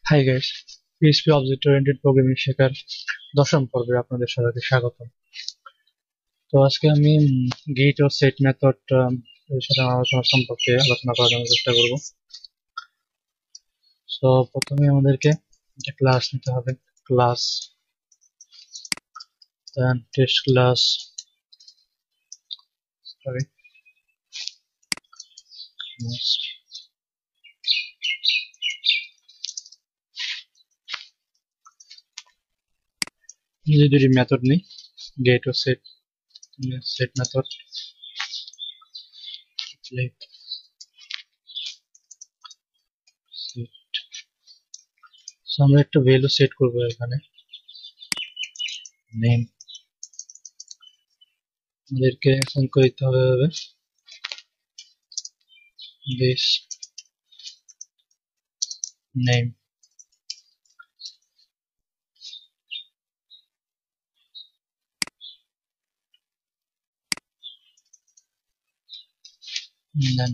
Hi guys, PHP object oriented programming শেখার দশম পর্বে আপনাদের সবাইকে স্বাগতম। তো আজকে আমি গেট ও সেট মেথড এর সাথে আলোচনা সম্পর্কে আলোচনা করার জন্য চেষ্টা করব। সো প্রথমে আমাদেরকে একটা ক্লাস নিতে হবে, class, then test class, sorry যে দুটি মেথড নেই, গেট ও set, set method set. So আমরা একটা ভ্যালু সেট করব এখানে, নেম। আমাদেরকে এখন করতে হবে this name, then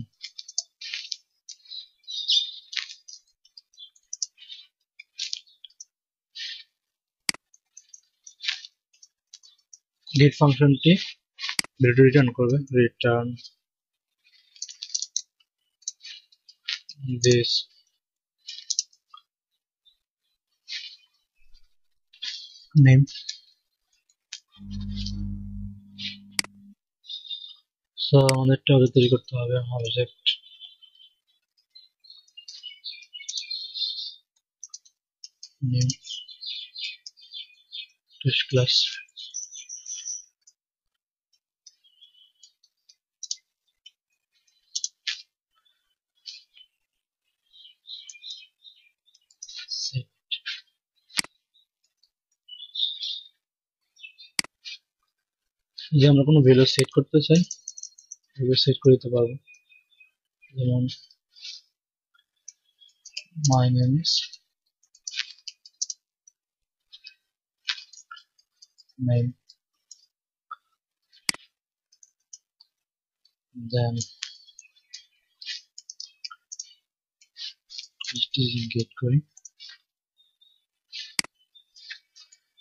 get ফাংশনটি ভ্যালু রিটার্ন করবে, রিটার্ন this name. সো আমাদেরটা তৈরি করতে হবে object new test class, set. যে আমরা কোনো ভ্যালু সেট করতে চাই, ভ্যালু সেট করে দিতে পারবো। যেমন my name is name, then get করি।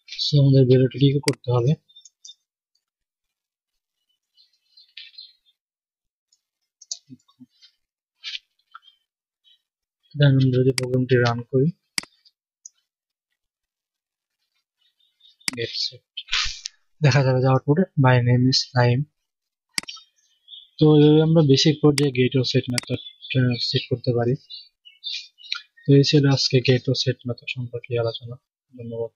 সো আমাদের ভ্যালুটা কি করতে হবে, দেন আমরা যদি প্রোগ্রামটি রান করি, get set, দেখা যাবে যে আউটপুটে my name is নাইম। তো এইভাবে আমরা বেসিক পর্যায়ে গেট ও সেট মেথড সেট করতে পারি। তো এই ছিল আজকে গেট ও সেট মেথড সম্পর্কে আলোচনা। ধন্যবাদ।